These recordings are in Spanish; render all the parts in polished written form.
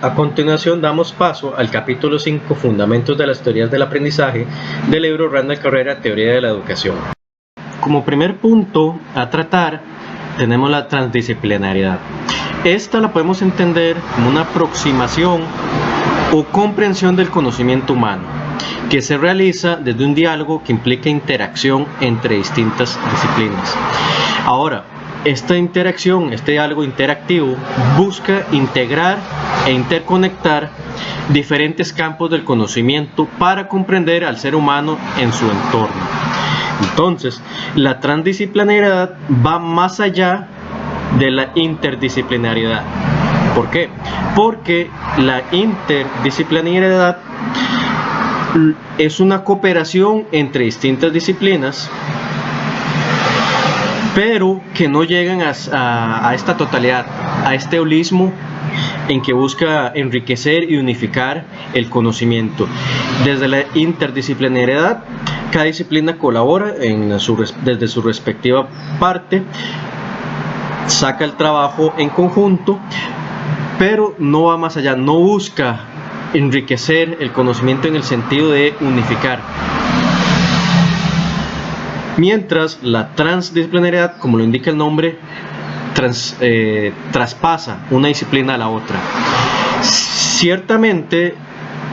A continuación damos paso al capítulo 5, Fundamentos de las teorías del aprendizaje, del libro Randall Carrera, Teoría de la Educación. Como primer punto a tratar tenemos la transdisciplinariedad. Esta la podemos entender como una aproximación o comprensión del conocimiento humano, que se realiza desde un diálogo que implica interacción entre distintas disciplinas. Ahora, esta interacción, este diálogo interactivo, busca integrar e interconectar diferentes campos del conocimiento para comprender al ser humano en su entorno. Entonces, la transdisciplinariedad va más allá de la interdisciplinariedad. ¿Por qué? Porque la interdisciplinariedad es una cooperación entre distintas disciplinas, pero que no llegan a esta totalidad, a este holismo en que busca enriquecer y unificar el conocimiento. Desde la interdisciplinariedad, cada disciplina colabora desde su respectiva parte, saca el trabajo en conjunto, pero no va más allá, no busca enriquecer el conocimiento en el sentido de unificar. Mientras la transdisciplinariedad, como lo indica el nombre, traspasa una disciplina a la otra. Ciertamente,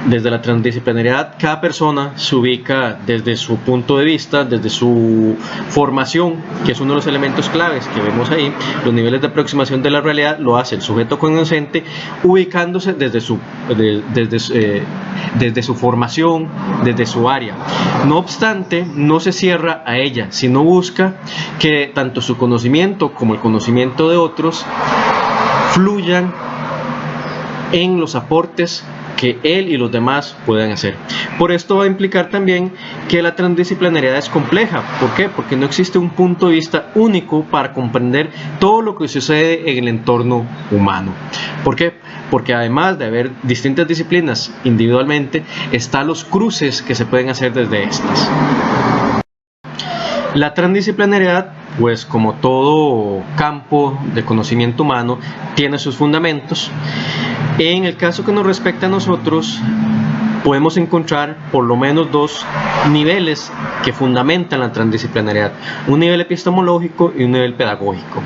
desde la transdisciplinariedad, cada persona se ubica desde su punto de vista, desde su formación, que es uno de los elementos claves que vemos ahí. Los niveles de aproximación de la realidad lo hace el sujeto cognoscente, ubicándose desde su formación, desde su área. No obstante, no se cierra a ella, sino busca que tanto su conocimiento como el conocimiento de otros fluyan en los aportes que él y los demás puedan hacer. Por esto va a implicar también que la transdisciplinariedad es compleja. ¿Por qué? Porque no existe un punto de vista único para comprender todo lo que sucede en el entorno humano. ¿Por qué? Porque además de haber distintas disciplinas individualmente, están los cruces que se pueden hacer desde estas. La transdisciplinariedad, pues como todo campo de conocimiento humano, tiene sus fundamentos. En el caso que nos respecta a nosotros, podemos encontrar por lo menos dos niveles que fundamentan la transdisciplinariedad: un nivel epistemológico y un nivel pedagógico.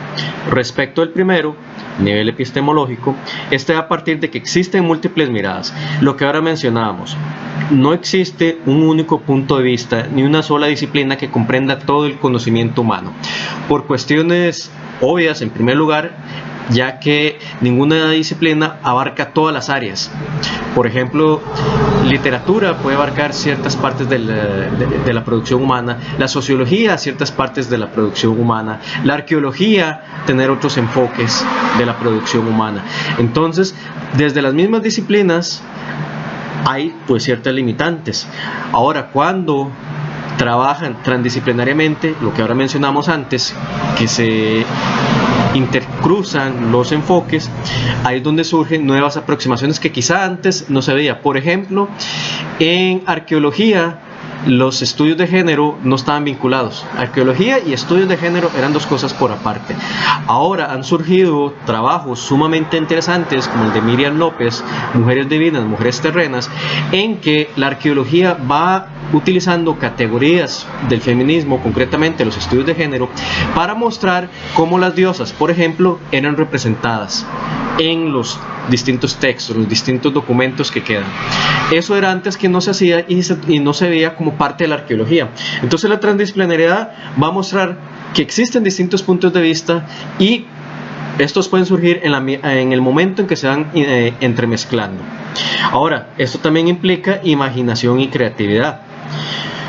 Respecto al primero, nivel epistemológico, este va a partir de que existen múltiples miradas. Lo que ahora mencionábamos, no existe un único punto de vista ni una sola disciplina que comprenda todo el conocimiento humano, por cuestiones obvias. En primer lugar, ya que ninguna disciplina abarca todas las áreas. Por ejemplo, literatura puede abarcar ciertas partes de la producción humana, la sociología ciertas partes de la producción humana, la arqueología tener otros enfoques de la producción humana. Entonces, desde las mismas disciplinas hay pues ciertas limitantes. Ahora, cuando trabajan transdisciplinariamente, lo que ahora mencionamos antes, que se intercruzan los enfoques, ahí es donde surgen nuevas aproximaciones que quizá antes no se veía. Por ejemplo, en arqueología los estudios de género no estaban vinculados. Arqueología y estudios de género eran dos cosas por aparte. Ahora han surgido trabajos sumamente interesantes como el de Miriam López, Mujeres Divinas, Mujeres Terrenas, en que la arqueología va utilizando categorías del feminismo, concretamente los estudios de género, para mostrar cómo las diosas, por ejemplo, eran representadas en los distintos textos, los distintos documentos que quedan. Eso era antes que no se hacía y no se veía como parte de la arqueología. Entonces la transdisciplinariedad va a mostrar que existen distintos puntos de vista y estos pueden surgir en el momento en que se van entremezclando. Ahora, esto también implica imaginación y creatividad.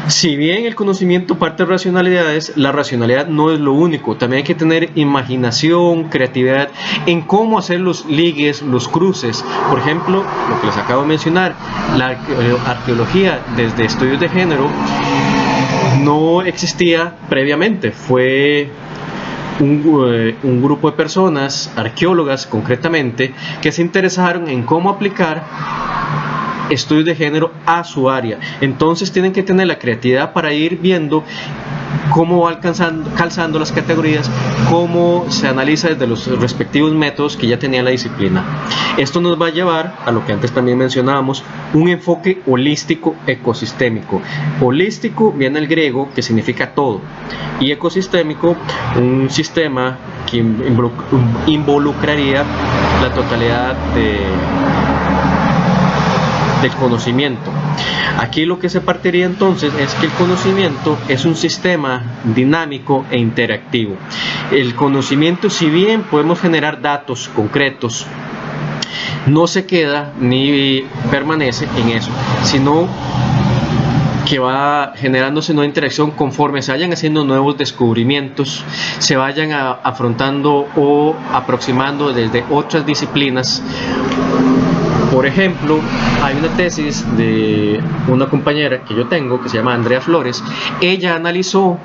Si bien el conocimiento parte de racionalidades, la racionalidad no es lo único. También hay que tener imaginación, creatividad en cómo hacer los ligues, los cruces. Por ejemplo, lo que les acabo de mencionar, la arqueología desde estudios de género no existía previamente. Fue un grupo de personas, arqueólogas concretamente, que se interesaron en cómo aplicar estudios de género a su área. Entonces tienen que tener la creatividad para ir viendo cómo va calzando las categorías, cómo se analiza desde los respectivos métodos que ya tenía la disciplina. Esto nos va a llevar a lo que antes también mencionábamos, un enfoque holístico ecosistémico. Holístico viene del griego, que significa todo, y ecosistémico, un sistema que involucraría la totalidad del conocimiento. Aquí lo que se partiría entonces es que el conocimiento es un sistema dinámico e interactivo. El conocimiento, si bien podemos generar datos concretos, no se queda ni permanece en eso, sino que va generándose una interacción conforme se vayan haciendo nuevos descubrimientos, se vayan afrontando o aproximando desde otras disciplinas. Por ejemplo, hay una tesis de una compañera que yo tengo que se llama Andrea Flores. Ella analizó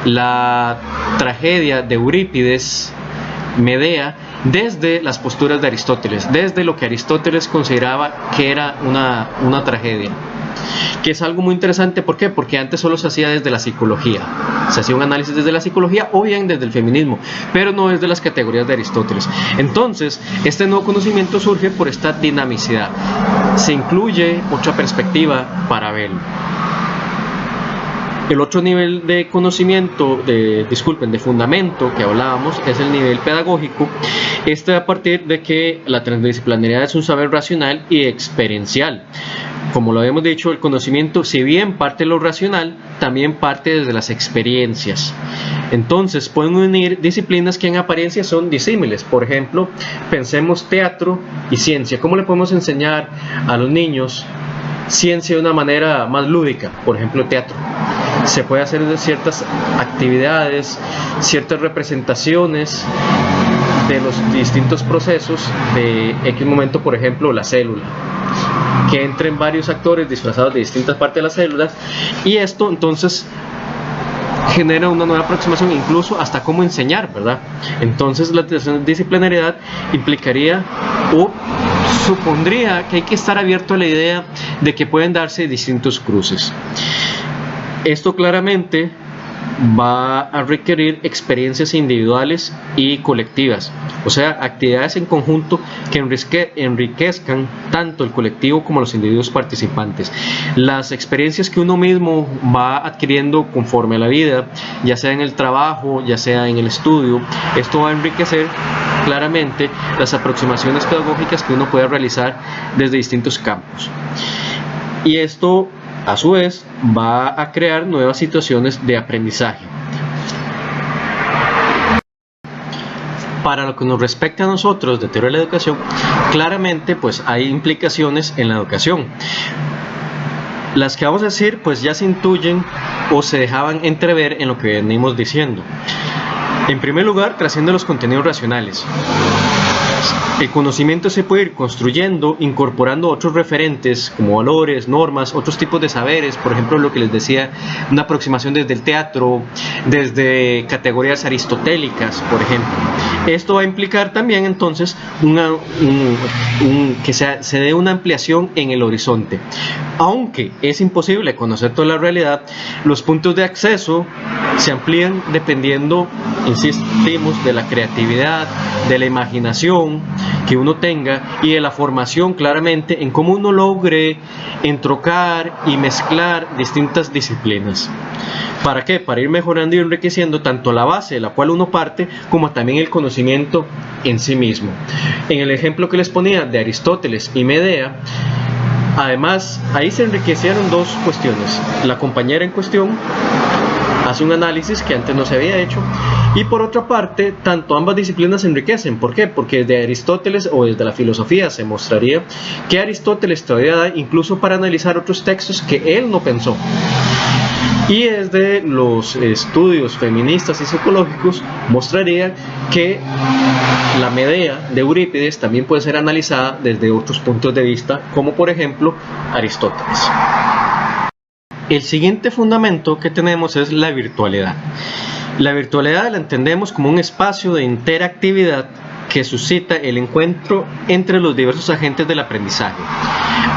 la tragedia de Eurípides, Medea, desde las posturas de Aristóteles, desde lo que Aristóteles consideraba que era una tragedia, que es algo muy interesante. ¿Por qué? Porque antes solo se hacía desde la psicología, se hacía un análisis desde la psicología o bien desde el feminismo, pero no desde las categorías de Aristóteles. Entonces, este nuevo conocimiento surge por esta dinamicidad, se incluye otra perspectiva para verlo. El otro nivel de conocimiento, de fundamento que hablábamos, es el nivel pedagógico. Este a partir de que la transdisciplinariedad es un saber racional y experiencial. Como lo habíamos dicho, el conocimiento, si bien parte de lo racional, también parte desde las experiencias. Entonces, pueden unir disciplinas que en apariencia son disímiles. Por ejemplo, pensemos teatro y ciencia. ¿Cómo le podemos enseñar a los niños ciencia de una manera más lúdica? Por ejemplo, teatro. Se puede hacer de ciertas actividades, ciertas representaciones de los distintos procesos de X momento, por ejemplo, la célula, que entren varios actores disfrazados de distintas partes de las células, y esto entonces genera una nueva aproximación, incluso hasta cómo enseñar, ¿verdad? Entonces la disciplinariedad implicaría o supondría que hay que estar abierto a la idea de que pueden darse distintos cruces. Esto claramente va a requerir experiencias individuales y colectivas, o sea, actividades en conjunto que enriquezcan tanto el colectivo como los individuos participantes. Las experiencias que uno mismo va adquiriendo conforme a la vida, ya sea en el trabajo, ya sea en el estudio, esto va a enriquecer claramente las aproximaciones pedagógicas que uno puede realizar desde distintos campos. Y esto, a su vez, va a crear nuevas situaciones de aprendizaje. Para lo que nos respecta a nosotros de teoría de la educación, claramente pues hay implicaciones en la educación. Las que vamos a decir pues ya se intuyen o se dejaban entrever en lo que venimos diciendo. En primer lugar, trasciende los contenidos racionales. El conocimiento se puede ir construyendo, incorporando otros referentes como valores, normas, otros tipos de saberes, por ejemplo lo que les decía, una aproximación desde el teatro, desde categorías aristotélicas, por ejemplo. Esto va a implicar también entonces que se dé una ampliación en el horizonte. Aunque es imposible conocer toda la realidad, los puntos de acceso se amplían dependiendo, insistimos, de la creatividad, de la imaginación que uno tenga y de la formación claramente en cómo uno logre entrocar y mezclar distintas disciplinas. ¿Para qué? Para ir mejorando y enriqueciendo tanto la base de la cual uno parte como también el conocimiento en sí mismo. En el ejemplo que les ponía de Aristóteles y Medea, además ahí se enriquecieron dos cuestiones. La compañera en cuestión hace un análisis que antes no se había hecho, y por otra parte, tanto ambas disciplinas se enriquecen. ¿Por qué? Porque desde Aristóteles o desde la filosofía se mostraría que Aristóteles todavía da incluso para analizar otros textos que él no pensó. Y desde los estudios feministas y psicológicos mostraría que la Medea de Eurípides también puede ser analizada desde otros puntos de vista, como por ejemplo Aristóteles. El siguiente fundamento que tenemos es la virtualidad. La virtualidad la entendemos como un espacio de interactividad que suscita el encuentro entre los diversos agentes del aprendizaje.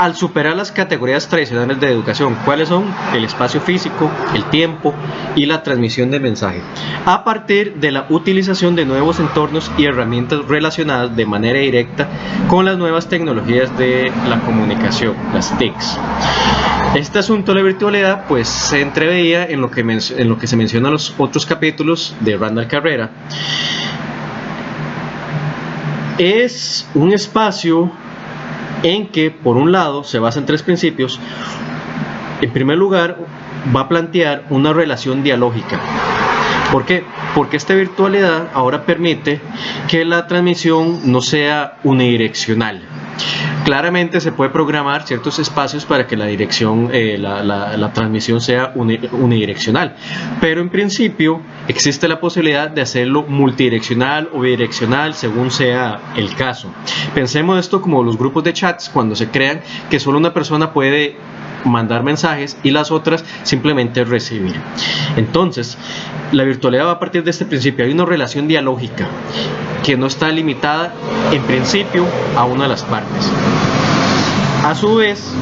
Al superar las categorías tradicionales de educación, ¿cuáles son? El espacio físico, el tiempo y la transmisión de mensaje, a partir de la utilización de nuevos entornos y herramientas relacionadas de manera directa con las nuevas tecnologías de la comunicación, las TICs. Este asunto de la virtualidad pues se entreveía en lo que se menciona en los otros capítulos de Randall Carrera. Es un espacio en que, por un lado, se basa en 3 principios. En primer lugar, va a plantear una relación dialógica. ¿Por qué? Porque esta virtualidad ahora permite que la transmisión no sea unidireccional. Claramente se puede programar ciertos espacios para que la transmisión sea unidireccional, pero en principio existe la posibilidad de hacerlo multidireccional o bidireccional según sea el caso. Pensemos esto como los grupos de chats cuando se crean, que solo una persona puede mandar mensajes y las otras simplemente recibir. Entonces, la virtualidad va a partir de este principio. Hay una relación dialógica que no está limitada en principio a una de las partes. A su vez,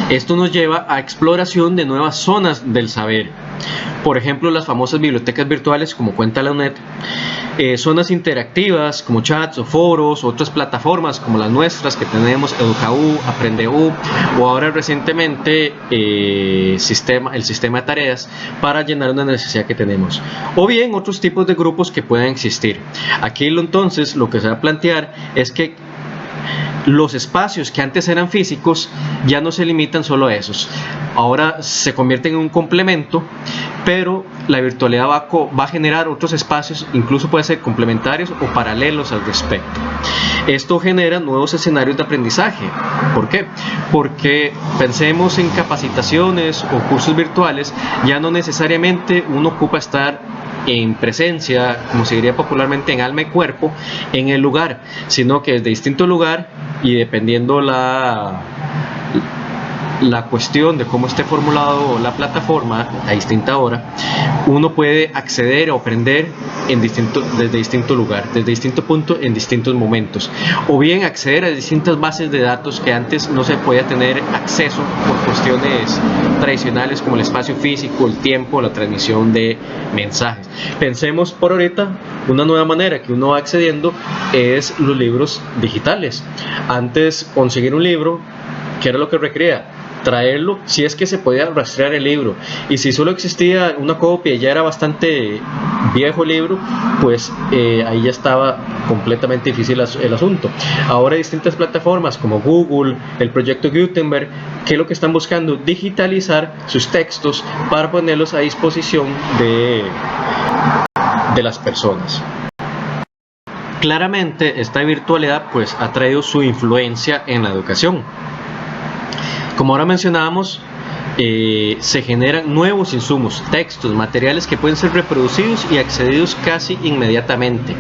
esto nos lleva a exploración de nuevas zonas del saber. Por ejemplo, las famosas bibliotecas virtuales como cuenta la UNED, zonas interactivas como chats o foros, otras plataformas como las nuestras que tenemos, EducaU, AprendeU, o ahora recientemente el sistema de tareas para llenar una necesidad que tenemos, o bien otros tipos de grupos que puedan existir. Aquí entonces lo que se va a plantear es que los espacios que antes eran físicos ya no se limitan solo a esos, ahora se convierten en un complemento, pero la virtualidad va a generar otros espacios, incluso puede ser complementarios o paralelos al respecto. Esto genera nuevos escenarios de aprendizaje. ¿Por qué? Porque pensemos en capacitaciones o cursos virtuales, ya no necesariamente uno ocupa estar en presencia, como se diría popularmente, en alma y cuerpo, en el lugar, sino que desde distinto lugar y dependiendo la cuestión de cómo esté formulado la plataforma a distinta hora, uno puede acceder o aprender desde distinto lugar, desde distinto punto, en distintos momentos, o bien acceder a distintas bases de datos que antes no se podía tener acceso por cuestiones tradicionales como el espacio físico, el tiempo, la transmisión de mensajes. Pensemos por ahorita, una nueva manera que uno va accediendo es los libros digitales. Antes conseguir un libro, ¿qué era lo que requería? Traerlo, si es que se podía rastrear el libro, y si solo existía una copia y ya era bastante viejo el libro, pues ahí ya estaba completamente difícil el asunto. Ahora hay distintas plataformas como Google, el proyecto Gutenberg, que lo que están buscando digitalizar sus textos para ponerlos a disposición de las personas. Claramente esta virtualidad pues ha traído su influencia en la educación. Como ahora mencionábamos, se generan nuevos insumos, textos, materiales que pueden ser reproducidos y accedidos casi inmediatamente.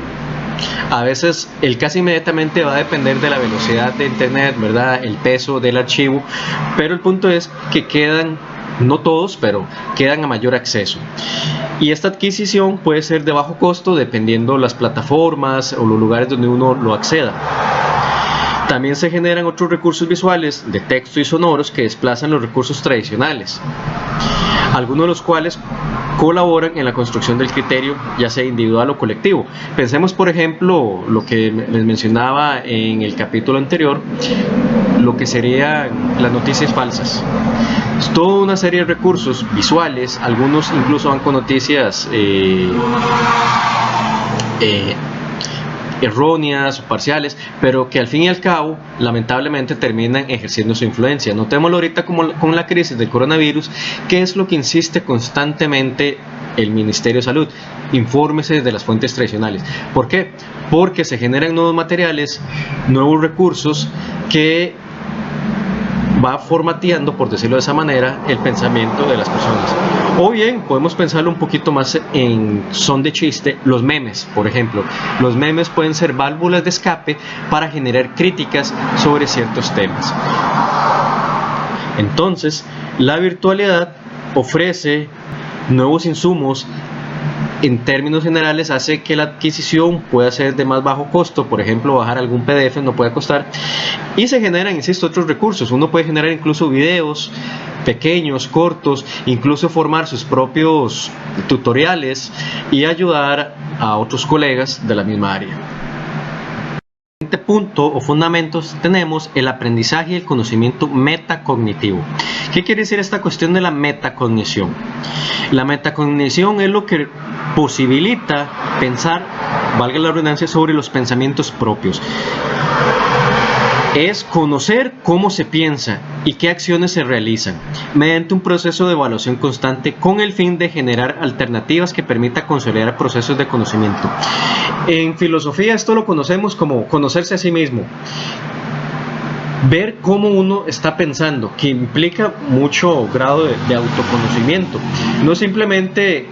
A veces el casi inmediatamente va a depender de la velocidad de internet, ¿verdad? El peso del archivo, pero el punto es que quedan, no todos, pero quedan a mayor acceso. Y esta adquisición puede ser de bajo costo dependiendo las plataformas o los lugares donde uno lo acceda. También se generan otros recursos visuales de texto y sonoros que desplazan los recursos tradicionales, algunos de los cuales colaboran en la construcción del criterio, ya sea individual o colectivo. Pensemos, por ejemplo, lo que les mencionaba en el capítulo anterior, lo que serían las noticias falsas. Es toda una serie de recursos visuales, algunos incluso van con noticias erróneas o parciales, pero que al fin y al cabo lamentablemente terminan ejerciendo su influencia. Notémoslo ahorita con la crisis del coronavirus, que es lo que insiste constantemente el Ministerio de Salud: infórmese de las fuentes tradicionales. ¿Por qué? Porque se generan nuevos materiales, nuevos recursos que va formateando, por decirlo de esa manera, el pensamiento de las personas. O bien podemos pensarlo un poquito más en son de chiste, los memes, por ejemplo. Los memes pueden ser válvulas de escape para generar críticas sobre ciertos temas. Entonces, la virtualidad ofrece nuevos insumos en términos generales hace que la adquisición pueda ser de más bajo costo. Por ejemplo, bajar algún PDF no puede costar, y se generan, insisto, otros recursos. Uno puede generar incluso videos pequeños, cortos, incluso formar sus propios tutoriales y ayudar a otros colegas de la misma área. En este punto o fundamentos tenemos el aprendizaje y el conocimiento metacognitivo. ¿Qué quiere decir esta cuestión de la metacognición? La metacognición es lo que posibilita pensar, valga la redundancia, sobre los pensamientos propios. Es conocer cómo se piensa y qué acciones se realizan mediante un proceso de evaluación constante con el fin de generar alternativas que permita consolidar procesos de conocimiento. En filosofía esto lo conocemos como conocerse a sí mismo. Ver cómo uno está pensando, que implica mucho grado de autoconocimiento. No simplemente,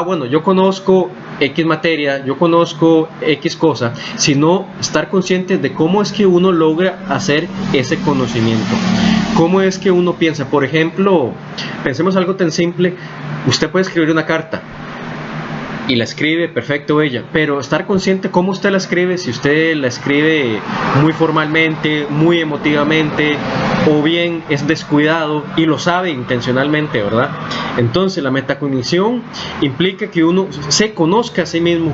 bueno, yo conozco X materia, yo conozco X cosa, sino estar consciente de cómo es que uno logra hacer ese conocimiento. Cómo es que uno piensa. Por ejemplo, pensemos algo tan simple: usted puede escribir una carta y la escribe perfecto ella, pero estar consciente cómo usted la escribe, si usted la escribe muy formalmente, muy emotivamente, o bien es descuidado y lo sabe intencionalmente, ¿verdad? Entonces la metacognición implica que uno se conozca a sí mismo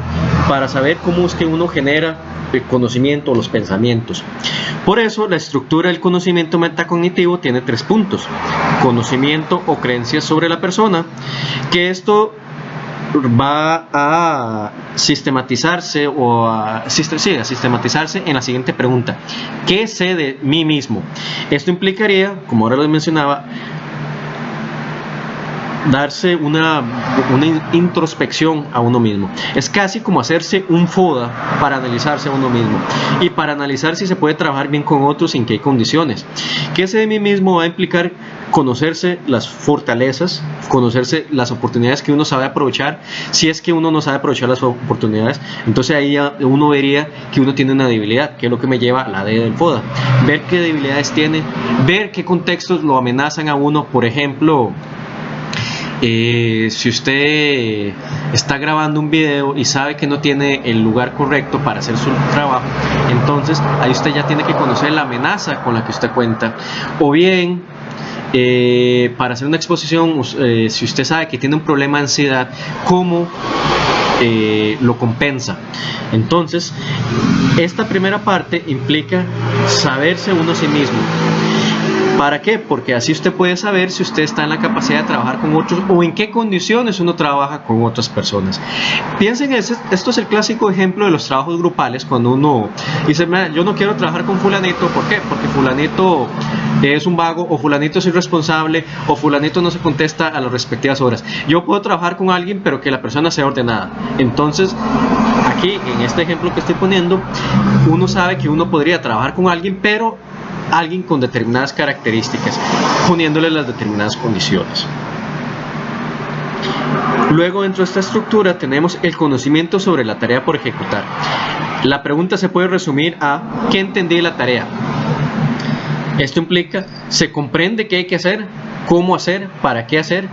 para saber cómo es que uno genera el conocimiento o los pensamientos. Por eso la estructura del conocimiento metacognitivo tiene 3 puntos: conocimiento o creencias sobre la persona, que esto va a sistematizarse sistematizarse en la siguiente pregunta: ¿qué sé de mí mismo? Esto implicaría, como ahora lo mencionaba, darse una introspección a uno mismo. Es casi como hacerse un FODA para analizarse a uno mismo y para analizar si se puede trabajar bien con otros y en qué condiciones. ¿Qué sé de mí mismo? Va a implicar conocerse las fortalezas, conocerse las oportunidades que uno sabe aprovechar. Si es que uno no sabe aprovechar las oportunidades, entonces ahí ya uno vería que uno tiene una debilidad, que es lo que me lleva a la D del FODA. Ver qué debilidades tiene, ver qué contextos lo amenazan a uno. Por ejemplo, si usted está grabando un video y sabe que no tiene el lugar correcto para hacer su trabajo, entonces ahí usted ya tiene que conocer la amenaza con la que usted cuenta. O bien, para hacer una exposición, si usted sabe que tiene un problema de ansiedad, ¿cómo lo compensa? Entonces, esta primera parte implica saberse uno a sí mismo. ¿Para qué? Porque así usted puede saber si usted está en la capacidad de trabajar con otros o en qué condiciones uno trabaja con otras personas. Piensen, esto es el clásico ejemplo de los trabajos grupales, cuando uno dice: yo no quiero trabajar con fulanito. ¿Por qué? Porque fulanito es un vago, o fulanito es irresponsable, o fulanito no se contesta a las respectivas horas. Yo puedo trabajar con alguien, pero que la persona sea ordenada. Entonces, aquí en este ejemplo que estoy poniendo, uno sabe que uno podría trabajar con alguien, pero alguien con determinadas características, poniéndole las determinadas condiciones. Luego, dentro de esta estructura tenemos el conocimiento sobre la tarea por ejecutar. La pregunta se puede resumir a: ¿qué entendí de la tarea? Esto implica: ¿se comprende qué hay que hacer? ¿Cómo hacer? ¿Para qué hacer?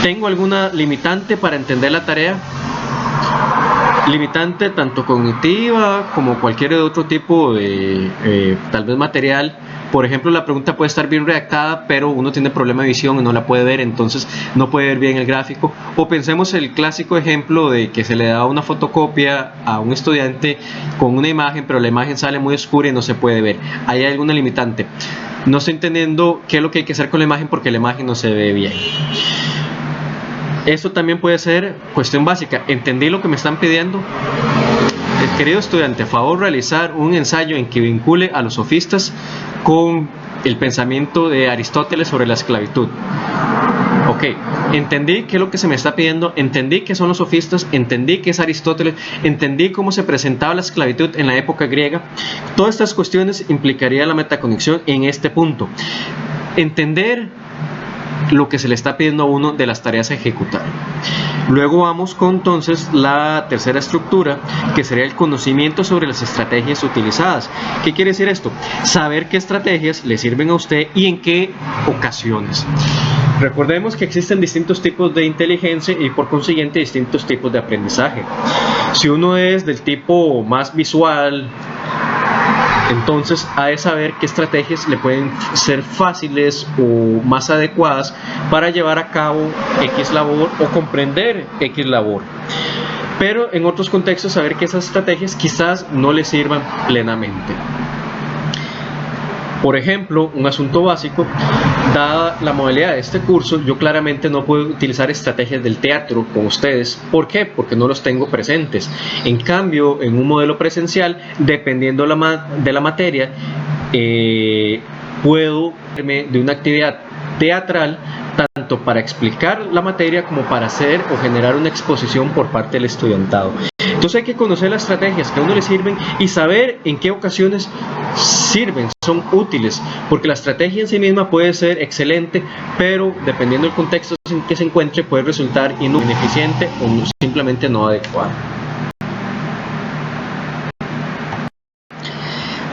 ¿Tengo alguna limitante para entender la tarea? Limitante tanto cognitiva como cualquier otro tipo de tal vez material. Por ejemplo, la pregunta puede estar bien redactada, pero uno tiene problema de visión y no la puede ver, entonces no puede ver bien el gráfico. O pensemos el clásico ejemplo de que se le da una fotocopia a un estudiante con una imagen, pero la imagen sale muy oscura y no se puede ver. Ahí hay alguna limitante. No estoy entendiendo qué es lo que hay que hacer con la imagen porque la imagen no se ve bien. Esto también puede ser cuestión básica: ¿entendí lo que me están pidiendo? Querido estudiante, favor realizar un ensayo en que vincule a los sofistas con el pensamiento de Aristóteles sobre la esclavitud. Ok, entendí qué es lo que se me está pidiendo, entendí qué son los sofistas, entendí qué es Aristóteles, entendí cómo se presentaba la esclavitud en la época griega. Todas estas cuestiones implicaría la metacognición en este punto. Entender lo que se le está pidiendo a uno de las tareas a ejecutar. Luego vamos con entonces la tercera estructura, que sería el conocimiento sobre las estrategias utilizadas. ¿Qué quiere decir esto? Saber qué estrategias le sirven a usted y en qué ocasiones. Recordemos que existen distintos tipos de inteligencia y por consiguiente distintos tipos de aprendizaje. Si uno es del tipo más visual, entonces ha de saber qué estrategias le pueden ser fáciles o más adecuadas para llevar a cabo X labor o comprender X labor. Pero en otros contextos saber que esas estrategias quizás no le sirvan plenamente. Por ejemplo, un asunto básico, dada la modalidad de este curso, yo claramente no puedo utilizar estrategias del teatro con ustedes. ¿Por qué? Porque no los tengo presentes. En cambio, en un modelo presencial, dependiendo de la materia, puedo hacerme de una actividad teatral tanto para explicar la materia como para hacer o generar una exposición por parte del estudiantado. Entonces hay que conocer las estrategias que a uno le sirven y saber en qué ocasiones sirven, son útiles, porque la estrategia en sí misma puede ser excelente, pero dependiendo del contexto en que se encuentre puede resultar ineficiente o simplemente no adecuada.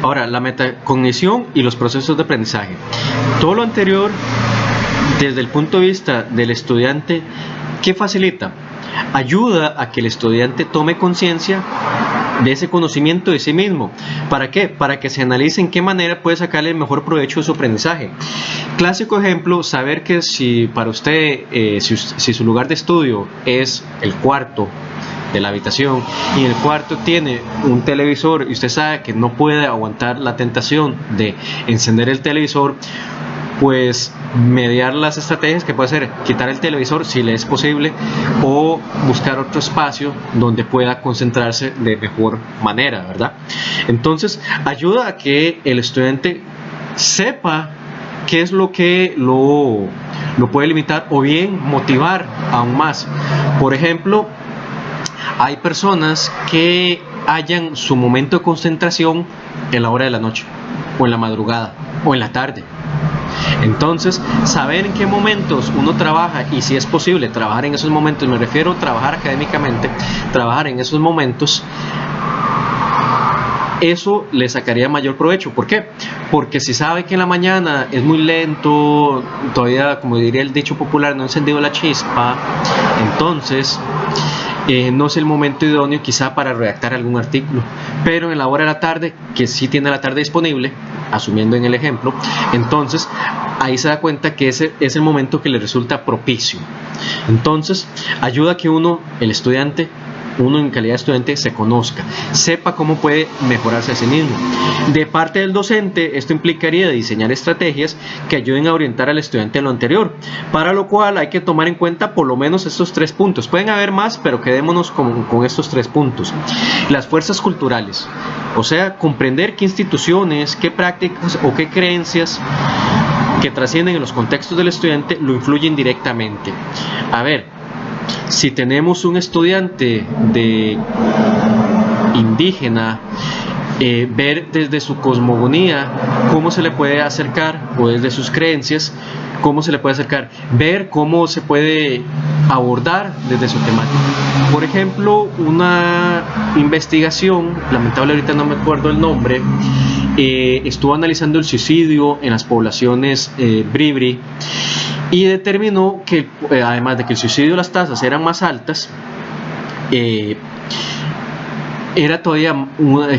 Ahora, la metacognición y los procesos de aprendizaje. Todo lo anterior, desde el punto de vista del estudiante, ¿qué facilita? Ayuda a que el estudiante tome conciencia de ese conocimiento de sí mismo. ¿Para qué? Para que se analice en qué manera puede sacarle el mejor provecho de su aprendizaje. Clásico ejemplo, saber que si para usted, si su lugar de estudio es el cuarto de la habitación y el cuarto tiene un televisor y usted sabe que no puede aguantar la tentación de encender el televisor, pues mediar las estrategias que puede ser quitar el televisor si le es posible o buscar otro espacio donde pueda concentrarse de mejor manera, ¿verdad? Entonces ayuda a que el estudiante sepa qué es lo que lo puede limitar o bien motivar aún más. Por ejemplo, hay personas que hallan su momento de concentración en la hora de la noche o en la madrugada o en la tarde. Entonces, saber en qué momentos uno trabaja y si es posible trabajar en esos momentos, me refiero a trabajar académicamente, trabajar en esos momentos, eso le sacaría mayor provecho. ¿Por qué? Porque si sabe que en la mañana es muy lento, todavía, como diría el dicho popular, no ha encendido la chispa, entonces no es el momento idóneo quizá para redactar algún artículo, pero en la hora de la tarde, que sí tiene la tarde disponible, asumiendo en el ejemplo, entonces ahí se da cuenta que ese es el momento que le resulta propicio. Entonces ayuda a que uno en calidad de estudiante se conozca, sepa cómo puede mejorarse a sí mismo. De parte del docente, esto implicaría diseñar estrategias que ayuden a orientar al estudiante en lo anterior, para lo cual hay que tomar en cuenta por lo menos estos 3 puntos. Pueden haber más, pero quedémonos con estos 3 puntos. Las fuerzas culturales, o sea, comprender qué instituciones, qué prácticas o qué creencias que trascienden en los contextos del estudiante lo influyen directamente. A ver, si tenemos un estudiante de indígena, ver desde su cosmogonía cómo se le puede acercar, o desde sus creencias cómo se le puede acercar, ver cómo se puede abordar desde su temática. Por ejemplo, una investigación, lamentable ahorita no me acuerdo el nombre, estuvo analizando el suicidio en las poblaciones Bribri y determinó que además de que el suicidio, las tasas eran más altas, era todavía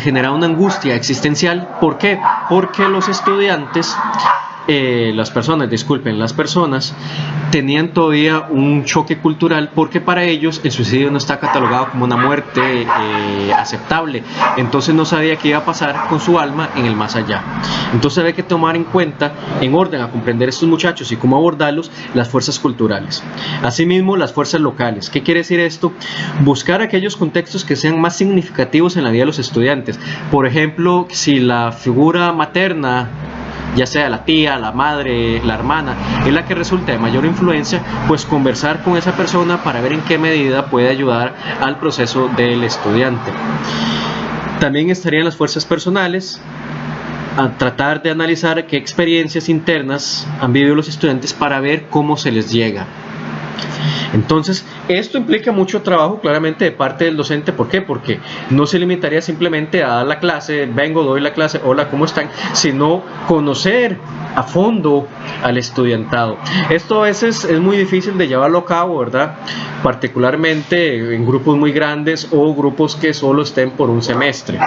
generaba una angustia existencial. ¿Por qué? Porque los estudiantes, las personas tenían todavía un choque cultural, porque para ellos el suicidio no está catalogado como una muerte aceptable. Entonces no sabía qué iba a pasar con su alma en el más allá. Entonces había que tomar en cuenta, en orden a comprender a estos muchachos y cómo abordarlos, las fuerzas culturales. Asimismo, las fuerzas locales. ¿Qué quiere decir esto? Buscar aquellos contextos que sean más significativos en la vida de los estudiantes. Por ejemplo, si la figura materna, ya sea la tía, la madre, la hermana, es la que resulta de mayor influencia, pues conversar con esa persona para ver en qué medida puede ayudar al proceso del estudiante. También estarían las fuerzas personales, a tratar de analizar qué experiencias internas han vivido los estudiantes para ver cómo se les llega. Entonces, esto implica mucho trabajo claramente de parte del docente. ¿Por qué? Porque no se limitaría simplemente a dar la clase, vengo, doy la clase, hola, ¿cómo están? Sino conocer a fondo al estudiantado. Esto a veces es muy difícil de llevarlo a cabo, ¿verdad? Particularmente en grupos muy grandes o grupos que solo estén por un semestre.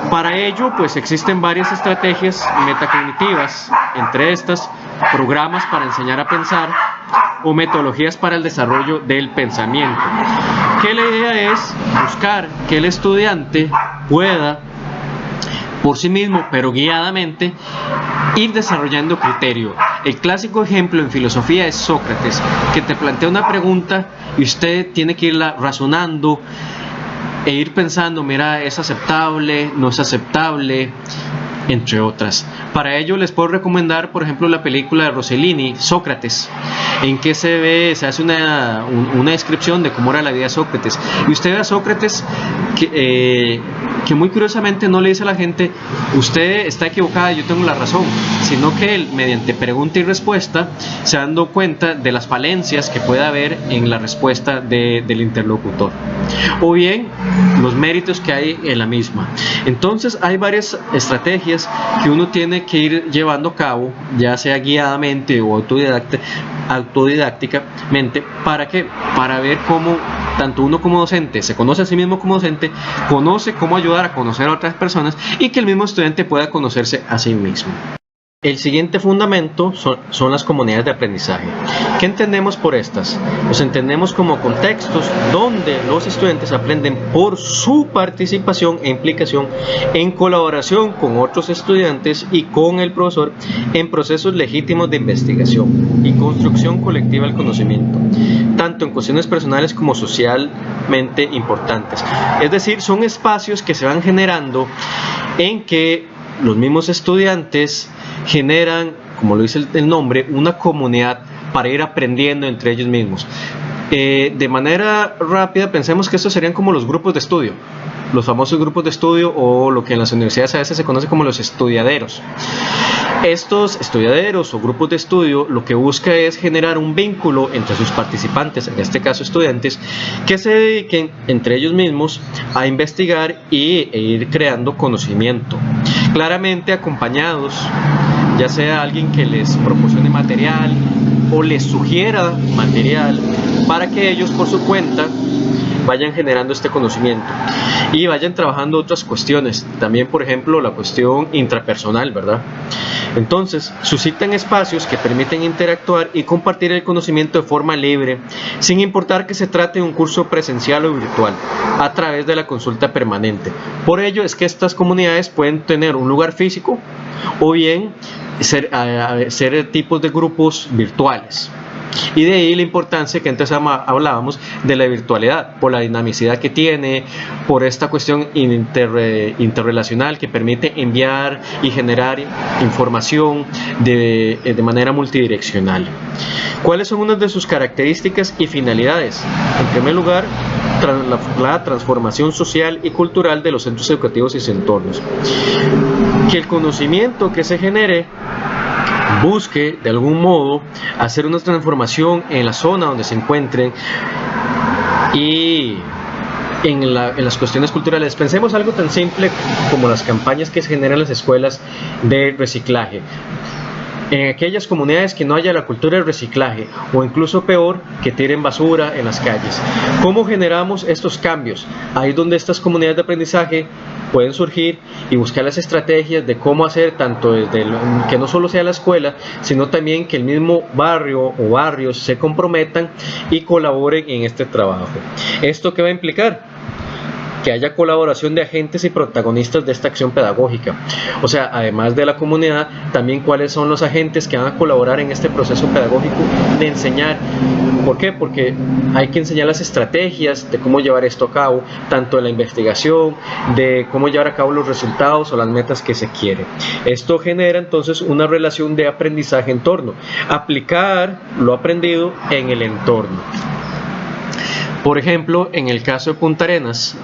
Para ello, pues existen varias estrategias metacognitivas, entre estas, programas para enseñar a pensar o metodologías para el desarrollo del pensamiento. Que la idea es buscar que el estudiante pueda, por sí mismo, pero guiadamente, ir desarrollando criterio. El clásico ejemplo en filosofía es Sócrates, que te plantea una pregunta y usted tiene que irla razonando e ir pensando, mira, ¿es aceptable? ¿No es aceptable? Entre otras. Para ello les puedo recomendar, por ejemplo, la película de Rossellini, Sócrates, en que se hace una descripción de cómo era la vida de Sócrates. Y usted ve a Sócrates que muy curiosamente no le dice a la gente, usted está equivocada, yo tengo la razón, sino que él, mediante pregunta y respuesta, se dando cuenta de las falencias que puede haber en la respuesta del interlocutor, o bien los méritos que hay en la misma. Entonces hay varias estrategias que uno tiene que ir llevando a cabo, ya sea guiadamente o autodidácticamente. ¿Para qué? Para ver cómo tanto uno como docente se conoce a sí mismo como docente, conoce cómo ayudar a conocer a otras personas y que el mismo estudiante pueda conocerse a sí mismo. El siguiente fundamento son las comunidades de aprendizaje. ¿Qué entendemos por estas? Los entendemos como contextos donde los estudiantes aprenden por su participación e implicación en colaboración con otros estudiantes y con el profesor en procesos legítimos de investigación y construcción colectiva del conocimiento, tanto en cuestiones personales como socialmente importantes. Es decir, son espacios que se van generando en que los mismos estudiantes generan, como lo dice el nombre, una comunidad para ir aprendiendo entre ellos mismos. De manera rápida, pensemos que estos serían como los grupos de estudio, los famosos grupos de estudio, o lo que en las universidades a veces se conoce como los estudiaderos. Estos estudiaderos o grupos de estudio lo que busca es generar un vínculo entre sus participantes, en este caso estudiantes, que se dediquen entre ellos mismos a investigar e ir creando conocimiento, claramente acompañados, ya sea alguien que les proporcione material o les sugiera material para que ellos por su cuenta vayan generando este conocimiento y vayan trabajando otras cuestiones, también por ejemplo la cuestión intrapersonal, ¿verdad? Entonces suscitan espacios que permiten interactuar y compartir el conocimiento de forma libre, sin importar que se trate de un curso presencial o virtual, a través de la consulta permanente. Por ello es que estas comunidades pueden tener un lugar físico o bien ser tipos de grupos virtuales. Y de ahí la importancia que antes hablábamos de la virtualidad, por la dinamicidad que tiene, por esta cuestión interrelacional que permite enviar y generar información de manera multidireccional. ¿Cuáles son unas de sus características y finalidades? En primer lugar, la transformación social y cultural de los centros educativos y sus entornos. Que el conocimiento que se genere busque de algún modo hacer una transformación en la zona donde se encuentren y en las cuestiones culturales. Pensemos algo tan simple como las campañas que se generan en las escuelas de reciclaje. En aquellas comunidades que no haya la cultura del reciclaje, o incluso peor, que tiren basura en las calles. ¿Cómo generamos estos cambios? Ahí es donde estas comunidades de aprendizaje pueden surgir y buscar las estrategias de cómo hacer, tanto desde que no solo sea la escuela, sino también que el mismo barrio o barrios se comprometan y colaboren en este trabajo. ¿Esto qué va a implicar? Que haya colaboración de agentes y protagonistas de esta acción pedagógica. O sea, además de la comunidad, también cuáles son los agentes que van a colaborar en este proceso pedagógico de enseñar. ¿Por qué? Porque hay que enseñar las estrategias de cómo llevar esto a cabo, tanto en la investigación, de cómo llevar a cabo los resultados o las metas que se quiere. Esto genera entonces una relación de aprendizaje-entorno. Aplicar lo aprendido en el entorno. Por ejemplo, en el caso de Punta Arenas,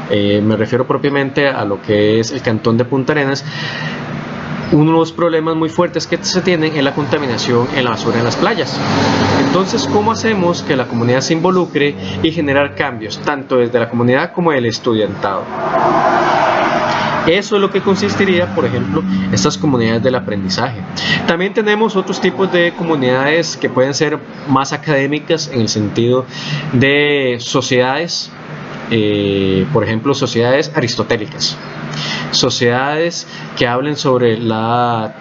me refiero propiamente a lo que es el cantón de Punta Arenas, uno de los problemas muy fuertes que se tienen es la contaminación en la basura en las playas. Entonces, ¿cómo hacemos que la comunidad se involucre y generar cambios, tanto desde la comunidad como el estudiantado? Eso es lo que consistiría, por ejemplo, estas comunidades del aprendizaje. También tenemos otros tipos de comunidades que pueden ser más académicas en el sentido de sociedades, por ejemplo, sociedades aristotélicas, sociedades que hablen sobre la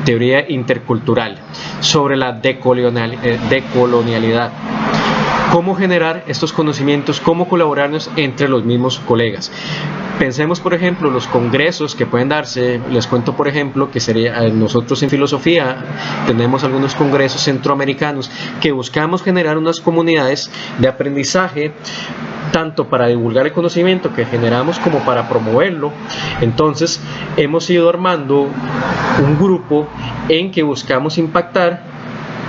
teoría intercultural, sobre la decolonialidad, cómo generar estos conocimientos, cómo colaborarnos entre los mismos colegas. Pensemos, por ejemplo, los congresos que pueden darse. Les cuento, por ejemplo, que nosotros en filosofía tenemos algunos congresos centroamericanos que buscamos generar unas comunidades de aprendizaje, tanto para divulgar el conocimiento que generamos como para promoverlo. Entonces, hemos ido armando un grupo en que buscamos impactar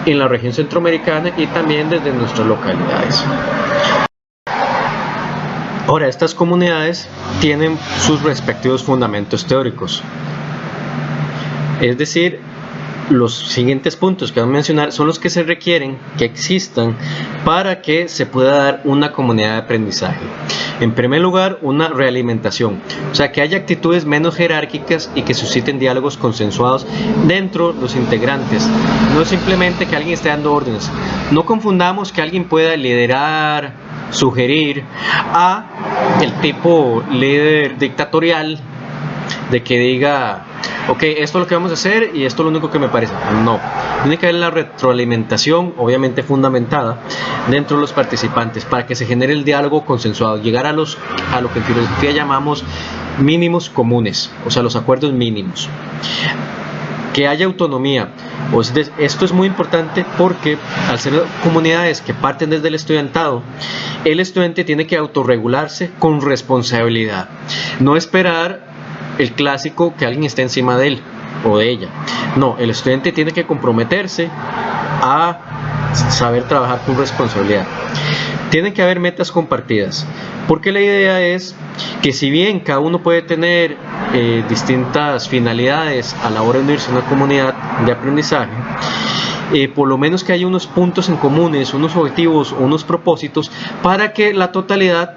en la región centroamericana y también desde nuestras localidades. Ahora, estas comunidades tienen sus respectivos fundamentos teóricos. Es decir, los siguientes puntos que voy a mencionar son los que se requieren que existan para que se pueda dar una comunidad de aprendizaje. En primer lugar, una realimentación, o sea, que haya actitudes menos jerárquicas y que susciten diálogos consensuados dentro de los integrantes. No es simplemente que alguien esté dando órdenes. No confundamos que alguien pueda liderar, sugerir, a el tipo líder dictatorial de que diga: ok, esto es lo que vamos a hacer y esto es lo único que me parece. No, tiene que haber la retroalimentación, obviamente fundamentada, dentro de los participantes para que se genere el diálogo consensuado, llegar a lo que en filosofía llamamos mínimos comunes, o sea, los acuerdos mínimos. Que haya autonomía. Esto es muy importante porque al ser comunidades que parten desde el estudiantado, el estudiante tiene que autorregularse con responsabilidad, no esperar el clásico que alguien esté encima de él o de ella. No, el estudiante tiene que comprometerse a saber trabajar con responsabilidad. Tienen que haber metas compartidas, porque la idea es que si bien cada uno puede tener distintas finalidades a la hora de unirse a una comunidad de aprendizaje, por lo menos que haya unos puntos en comunes, unos objetivos, unos propósitos, para que la totalidad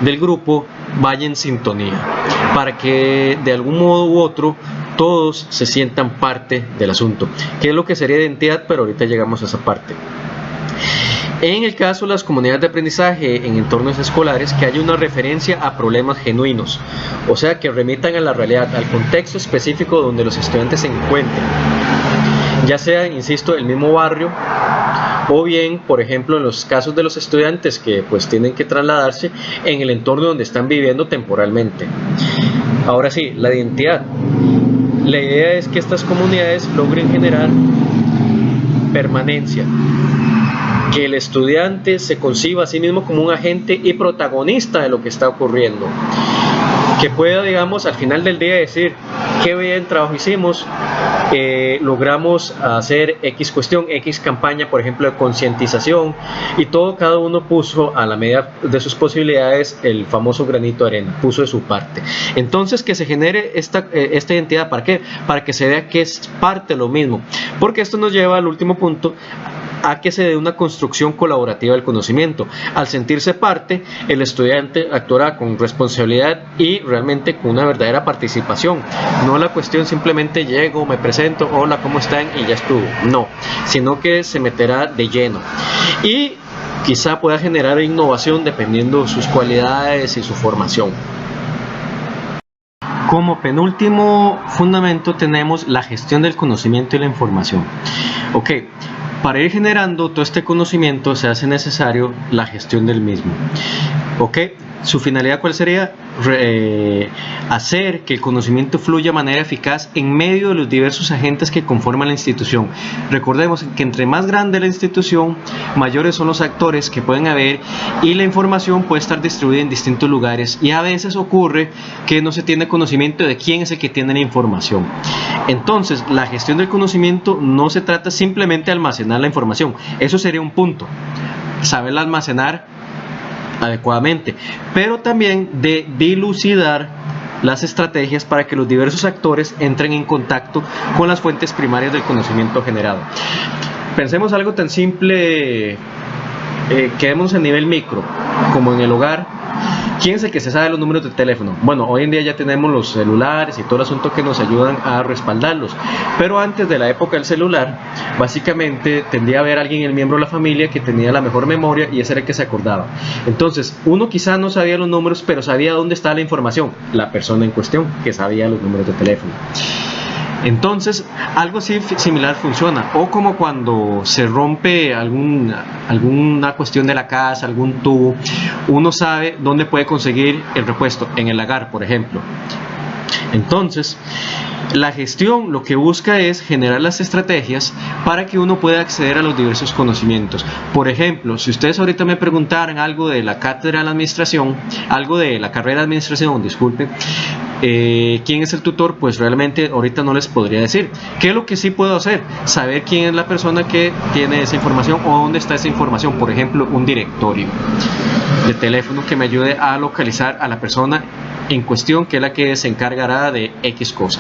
del grupo vaya en sintonía, para que de algún modo u otro todos se sientan parte del asunto, que es lo que sería identidad, pero ahorita llegamos a esa parte. En el caso de las comunidades de aprendizaje en entornos escolares, que haya una referencia a problemas genuinos, o sea, que remitan a la realidad, al contexto específico donde los estudiantes se encuentren, ya sea, insisto, el mismo barrio, o bien, por ejemplo, en los casos de los estudiantes que pues tienen que trasladarse en el entorno donde están viviendo temporalmente. Ahora sí, la identidad. La idea es que estas comunidades logren generar permanencia, que el estudiante se conciba a sí mismo como un agente y protagonista de lo que está ocurriendo, que pueda, digamos, al final del día decir: qué bien trabajo hicimos, logramos hacer X cuestión, X campaña, por ejemplo, de concientización, y cada uno puso a la medida de sus posibilidades el famoso granito de arena, puso de su parte. Entonces, que se genere esta identidad, ¿para qué? Para que se vea que es parte de lo mismo, porque esto nos lleva al último punto, a que se dé una construcción colaborativa del conocimiento. Al sentirse parte, el estudiante actuará con responsabilidad y realmente con una verdadera participación. No la cuestión simplemente llego, me presento, hola, ¿cómo están? Y ya estuvo. No, sino que se meterá de lleno. Y quizá pueda generar innovación dependiendo de sus cualidades y su formación. Como penúltimo fundamento tenemos la gestión del conocimiento y la información. Ok. Para ir generando todo este conocimiento se hace necesario la gestión del mismo. ¿Ok? ¿Su finalidad cuál sería? Hacer que el conocimiento fluya de manera eficaz en medio de los diversos agentes que conforman la institución. Recordemos que entre más grande la institución, mayores son los actores que pueden haber, y la información puede estar distribuida en distintos lugares, y a veces ocurre que no se tiene conocimiento de quién es el que tiene la información. Entonces, la gestión del conocimiento no se trata simplemente de almacenar la información. Eso sería un punto. Saberla almacenar adecuadamente, pero también de dilucidar las estrategias para que los diversos actores entren en contacto con las fuentes primarias del conocimiento generado. Pensemos algo tan simple, quedémonos a nivel micro, como en el hogar. ¿Quién es el que se sabe los números de teléfono? Bueno, hoy en día ya tenemos los celulares y todo el asunto que nos ayudan a respaldarlos, pero antes de la época del celular, básicamente tendría a haber alguien, el miembro de la familia, que tenía la mejor memoria y ese era el que se acordaba. Entonces, uno quizá no sabía los números, pero sabía dónde estaba la información, la persona en cuestión, que sabía los números de teléfono. Entonces, algo así similar funciona, o como cuando se rompe alguna cuestión de la casa, algún tubo, uno sabe dónde puede conseguir el repuesto, en el lagar, por ejemplo. Entonces, la gestión lo que busca es generar las estrategias para que uno pueda acceder a los diversos conocimientos. Por ejemplo, si ustedes ahorita me preguntaran algo de la cátedra de la administración, algo de la carrera de administración, disculpen, ¿quién es el tutor? Pues realmente ahorita no les podría decir. ¿Qué es lo que sí puedo hacer? Saber quién es la persona que tiene esa información o dónde está esa información. Por ejemplo, un directorio de teléfono que me ayude a localizar a la persona en cuestión, que es la que se encargará de X cosa.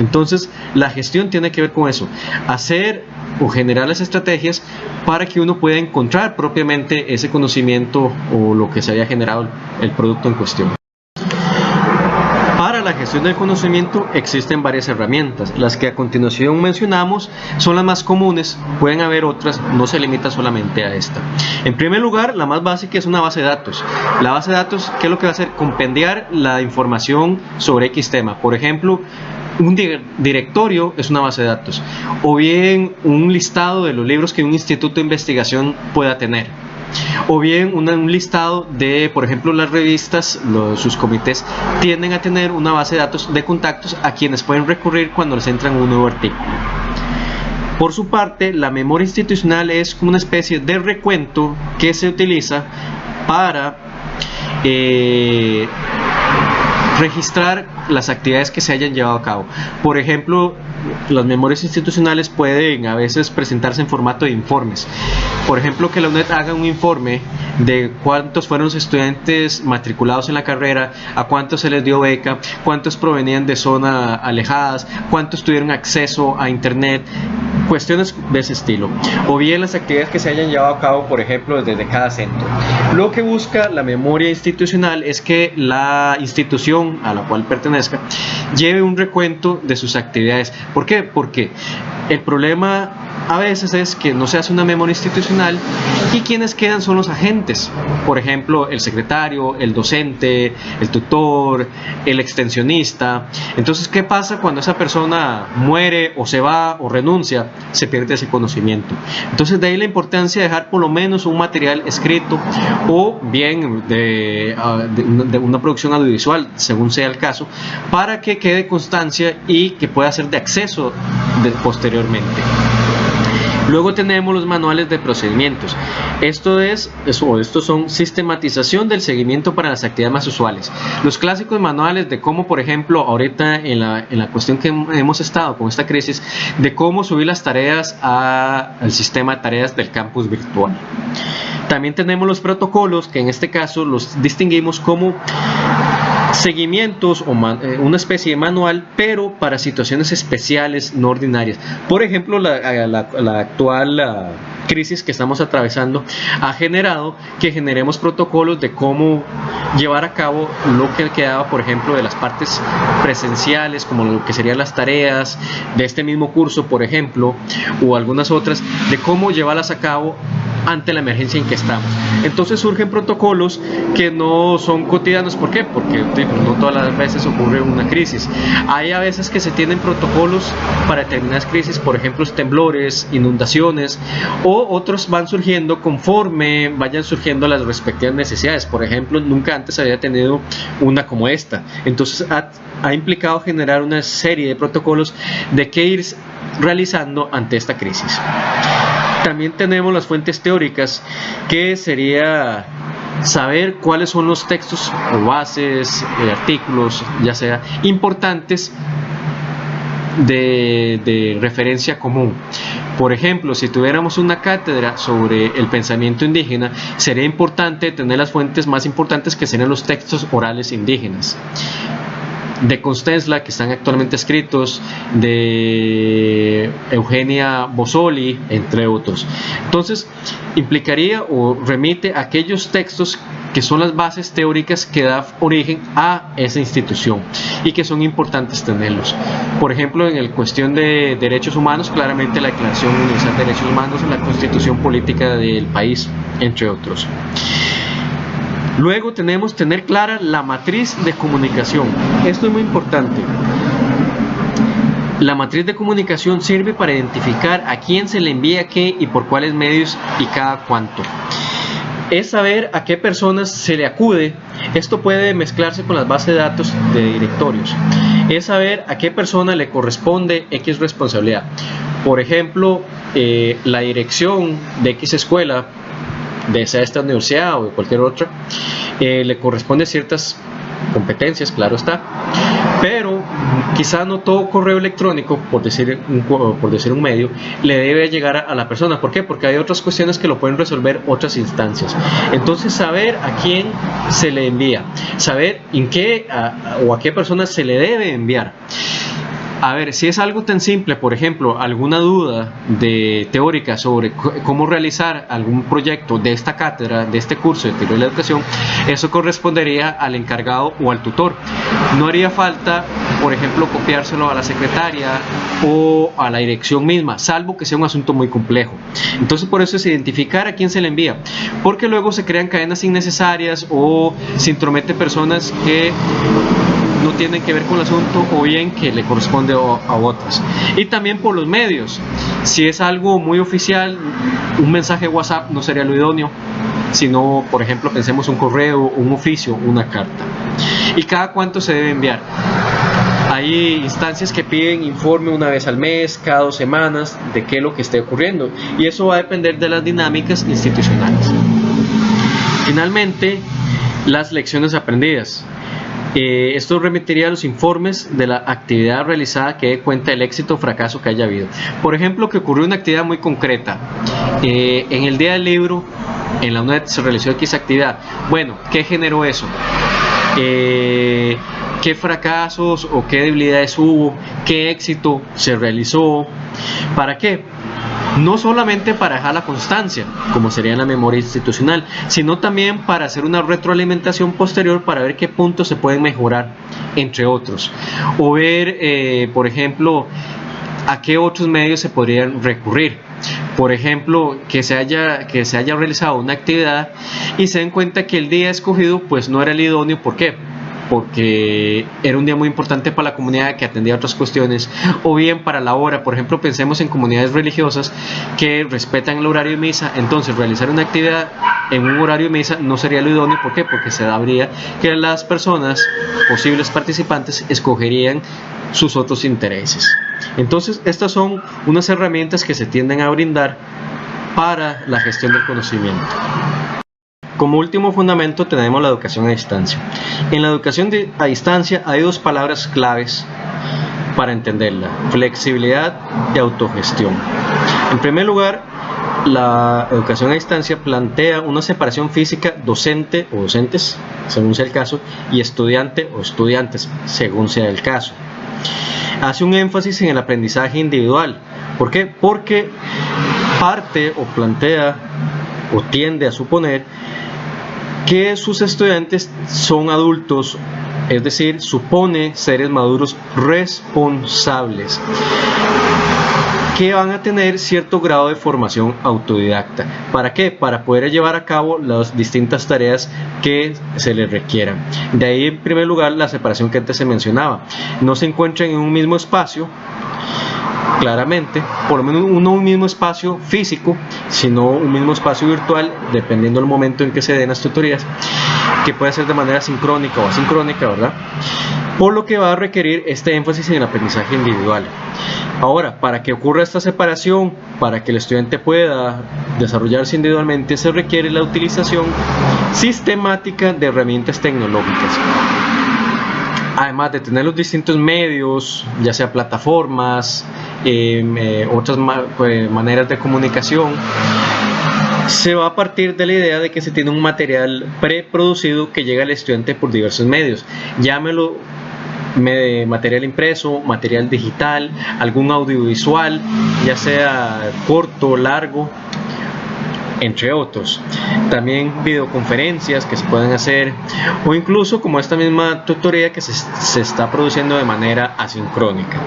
Entonces, la gestión tiene que ver con eso, hacer o generar las estrategias para que uno pueda encontrar propiamente ese conocimiento o lo que se haya generado el producto en cuestión. Para la gestión del conocimiento existen varias herramientas. Las que a continuación mencionamos son las más comunes, pueden haber otras, no se limita solamente a esta. En primer lugar, la más básica es una base de datos. La base de datos, ¿qué es lo que va a hacer? Compendiar la información sobre X tema. Por ejemplo, un directorio es una base de datos, o bien un listado de los libros que un instituto de investigación pueda tener, o bien un listado de, por ejemplo, las revistas, sus comités tienden a tener una base de datos de contactos a quienes pueden recurrir cuando les entran un nuevo artículo. Por su parte, la memoria institucional es como una especie de recuento que se utiliza para registrar las actividades que se hayan llevado a cabo. Por ejemplo, las memorias institucionales pueden a veces presentarse en formato de informes. Por ejemplo, que la UNED haga un informe de cuántos fueron los estudiantes matriculados en la carrera, a cuántos se les dio beca, cuántos provenían de zonas alejadas, cuántos tuvieron acceso a internet, cuestiones de ese estilo, o bien las actividades que se hayan llevado a cabo, por ejemplo, desde cada centro. Lo que busca la memoria institucional es que la institución a la cual pertenezca lleve un recuento de sus actividades. ¿Por qué? Porque el problema a veces es que no se hace una memoria institucional y quienes quedan son los agentes, por ejemplo el secretario, el docente, el tutor, el extensionista. Entonces, ¿qué pasa cuando esa persona muere o se va o renuncia? Se pierde ese conocimiento. Entonces, de ahí la importancia de dejar por lo menos un material escrito o bien de una producción audiovisual, según sea el caso, para que quede constancia y que pueda ser de acceso posteriormente. Luego tenemos los manuales de procedimientos. Estos son sistematización del seguimiento para las actividades más usuales. Los clásicos manuales de cómo, por ejemplo, ahorita en la cuestión que hemos estado con esta crisis, de cómo subir las tareas al sistema de tareas del campus virtual. También tenemos los protocolos, que en este caso los distinguimos como seguimientos o una especie de manual, pero para situaciones especiales, no ordinarias. Por ejemplo, la actual crisis que estamos atravesando ha generado que generemos protocolos de cómo llevar a cabo lo que quedaba, por ejemplo, de las partes presenciales, como lo que serían las tareas de este mismo curso, por ejemplo, o algunas otras, de cómo llevarlas a cabo ante la emergencia en que estamos. Entonces surgen protocolos que no son cotidianos. ¿Por qué? Porque no todas las veces ocurre una crisis. Hay a veces que se tienen protocolos para determinadas crisis, por ejemplo temblores, inundaciones, o otros van surgiendo conforme vayan surgiendo las respectivas necesidades. Por ejemplo, nunca antes había tenido una como esta. Entonces ha implicado generar una serie de protocolos de qué ir realizando ante esta crisis. También tenemos las fuentes teóricas, que sería saber cuáles son los textos o bases, artículos, ya sea importantes de referencia común. Por ejemplo, si tuviéramos una cátedra sobre el pensamiento indígena, sería importante tener las fuentes más importantes, que serían los textos orales indígenas de Constenzla, que están actualmente escritos, de Eugenia Bossoli, entre otros. Entonces, implicaría o remite a aquellos textos que son las bases teóricas que dan origen a esa institución y que son importantes tenerlos. Por ejemplo, en la cuestión de derechos humanos, claramente la Declaración Universal de Derechos Humanos, la Constitución Política del país, entre otros. Luego tenemos tener clara la matriz de comunicación. Esto es muy importante. La matriz de comunicación sirve para identificar a quién se le envía qué y por cuáles medios y cada cuánto. Es saber a qué personas se le acude. Esto puede mezclarse con las bases de datos de directorios. Es saber a qué persona le corresponde X responsabilidad. Por ejemplo, la dirección de X escuela, de esta universidad o de cualquier otra, le corresponde ciertas competencias, claro está, pero quizá no todo correo electrónico, por decir un medio, le debe llegar a la persona. ¿Por qué? Porque hay otras cuestiones que lo pueden resolver otras instancias. Entonces, saber a quién se le envía, saber en qué o a qué persona se le debe enviar. A ver, si es algo tan simple, por ejemplo, alguna duda teórica sobre cómo realizar algún proyecto de esta cátedra, de este curso de teoría de la educación, eso correspondería al encargado o al tutor. No haría falta, por ejemplo, copiárselo a la secretaria o a la dirección misma, salvo que sea un asunto muy complejo. Entonces, por eso es identificar a quién se le envía, porque luego se crean cadenas innecesarias o se intrometen personas que no tienen que ver con el asunto o bien que le corresponde a otras. Y también por los medios. Si es algo muy oficial, un mensaje WhatsApp no sería lo idóneo, sino, por ejemplo, pensemos un correo, un oficio, una carta. ¿Y cada cuánto se debe enviar? Hay instancias que piden informe una vez al mes, cada 2 semanas, de qué es lo que esté ocurriendo. Y eso va a depender de las dinámicas institucionales. Finalmente, las lecciones aprendidas. Esto remitiría a los informes de la actividad realizada que dé cuenta del éxito o fracaso que haya habido. Por ejemplo, que ocurrió una actividad muy concreta. En el día del libro, en la UNED se realizó X actividad. Bueno, ¿qué generó eso? ¿Qué fracasos o qué debilidades hubo? ¿Qué éxito se realizó? ¿Para qué? No solamente para dejar la constancia, como sería en la memoria institucional, sino también para hacer una retroalimentación posterior para ver qué puntos se pueden mejorar, entre otros. O ver, por ejemplo, a qué otros medios se podrían recurrir. Por ejemplo, que se haya realizado una actividad y se den cuenta que el día escogido pues no era el idóneo. ¿Por qué? Porque era un día muy importante para la comunidad que atendía otras cuestiones, o bien para la hora. Por ejemplo, pensemos en comunidades religiosas que respetan el horario de misa. Entonces, realizar una actividad en un horario de misa no sería lo idóneo. ¿Por qué? Porque se sabría que las personas, posibles participantes, escogerían sus otros intereses. Entonces, estas son unas herramientas que se tienden a brindar para la gestión del conocimiento. Como último fundamento tenemos la educación a distancia. En la educación a distancia hay 2 palabras claves para entenderla: flexibilidad y autogestión. En primer lugar, la educación a distancia plantea una separación física docente o docentes, según sea el caso, y estudiante o estudiantes, según sea el caso. Hace un énfasis en el aprendizaje individual. ¿Por qué? Porque parte o plantea o tiende a suponer que sus estudiantes son adultos, es decir, supone seres maduros responsables que van a tener cierto grado de formación autodidacta. ¿Para qué? Para poder llevar a cabo las distintas tareas que se les requieran. De ahí, en primer lugar, la separación que antes se mencionaba. No se encuentran en un mismo espacio, claramente, por lo menos un mismo espacio físico, sino un mismo espacio virtual, dependiendo del momento en que se den las tutorías, que puede ser de manera sincrónica o asincrónica, ¿verdad? Por lo que va a requerir este énfasis en el aprendizaje individual. Ahora, para que ocurra esta separación, para que el estudiante pueda desarrollarse individualmente, se requiere la utilización sistemática de herramientas tecnológicas. además de tener los distintos medios, ya sea plataformas, otras maneras de comunicación, se va a partir de la idea de que se tiene un material preproducido que llega al estudiante por diversos medios, llámelo material impreso, material digital, algún audiovisual, ya sea corto, largo, entre otros. También videoconferencias que se pueden hacer, o incluso como esta misma tutoría que se está produciendo de manera asincrónica.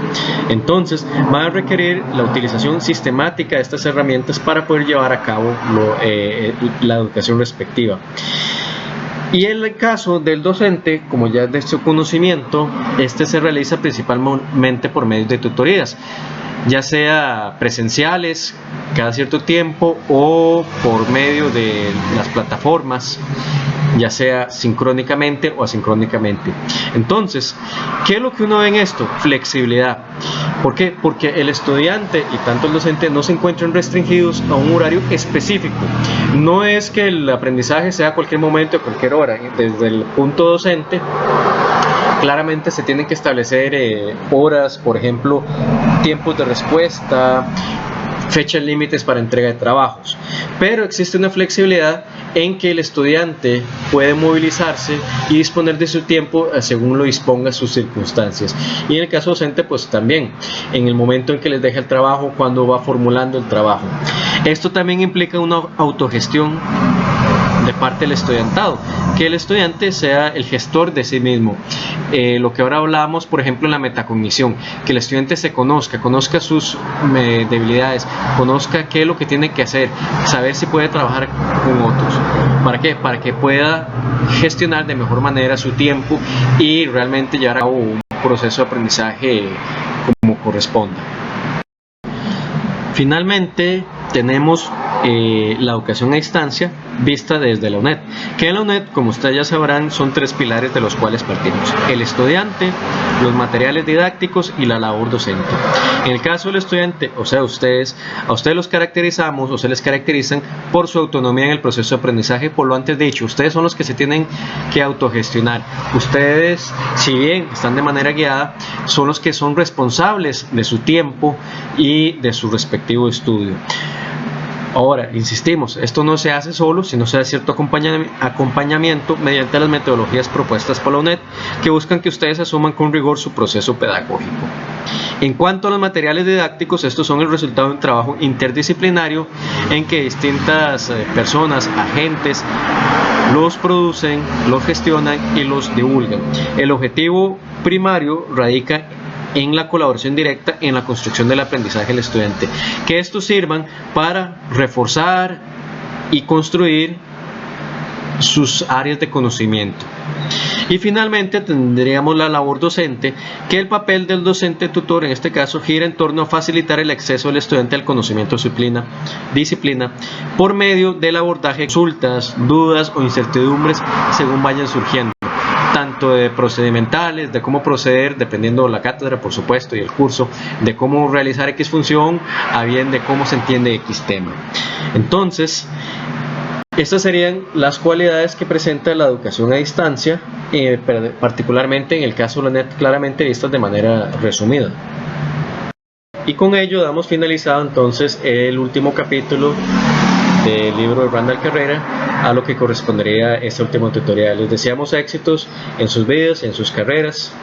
Entonces va a requerir la utilización sistemática de estas herramientas para poder llevar a cabo la educación respectiva. Y en el caso del docente, como ya es de su conocimiento, este se realiza principalmente por medio de tutorías, ya sea presenciales cada cierto tiempo o por medio de las plataformas, ya sea sincrónicamente o asincrónicamente. Entonces, ¿qué es lo que uno ve en esto? Flexibilidad. ¿Por qué? Porque el estudiante y tanto el docente no se encuentran restringidos a un horario específico. No es que el aprendizaje sea a cualquier momento, a cualquier hora. Desde el punto docente, claramente se tienen que establecer horas, por ejemplo, tiempos de respuesta, fechas límites para entrega de trabajos, pero existe una flexibilidad en que el estudiante puede movilizarse y disponer de su tiempo según lo disponga sus circunstancias. Y en el caso docente, pues también en el momento en que les deja el trabajo, cuando va formulando el trabajo. Esto también implica una autogestión de parte del estudiantado, que el estudiante sea el gestor de sí mismo. Lo que ahora hablamos, por ejemplo, en la metacognición, que el estudiante se conozca sus debilidades, conozca qué es lo que tiene que hacer, saber si puede trabajar con otros. ¿Para qué? Para que pueda gestionar de mejor manera su tiempo y realmente llevar a cabo un proceso de aprendizaje como corresponda. Finalmente, tenemos la educación a distancia vista desde la UNED, que en la UNED, como ustedes ya sabrán, son tres pilares de los cuales partimos: el estudiante, los materiales didácticos y la labor docente. En el caso del estudiante, o sea, a ustedes los caracterizamos o se les caracterizan por su autonomía en el proceso de aprendizaje. Por lo antes dicho, ustedes son los que se tienen que autogestionar. Ustedes, si bien están de manera guiada, son los que son responsables de su tiempo y de su respectivo estudio. Ahora, insistimos, esto no se hace solo, sino se da cierto acompañamiento mediante las metodologías propuestas por la UNED, que buscan que ustedes asuman con rigor su proceso pedagógico. En cuanto a los materiales didácticos, estos son el resultado de un trabajo interdisciplinario en que distintas personas, agentes, los producen, los gestionan y los divulgan. El objetivo primario radica en la colaboración directa en la construcción del aprendizaje del estudiante, que estos sirvan para reforzar y construir sus áreas de conocimiento. Y finalmente tendríamos la labor docente, que el papel del docente tutor en este caso gira en torno a facilitar el acceso del estudiante al conocimiento disciplina por medio del abordaje de consultas, dudas o incertidumbres según vayan surgiendo, tanto de procedimentales, de cómo proceder dependiendo de la cátedra, por supuesto, y el curso, de cómo realizar X función, a bien de cómo se entiende X tema. Entonces, estas serían las cualidades que presenta la educación a distancia, particularmente en el caso de la NET, claramente vistas de manera resumida. Y con ello damos finalizado entonces el último capítulo del libro de Randall Carrera, a lo que correspondería este último tutorial. Les deseamos éxitos en sus vidas, en sus carreras.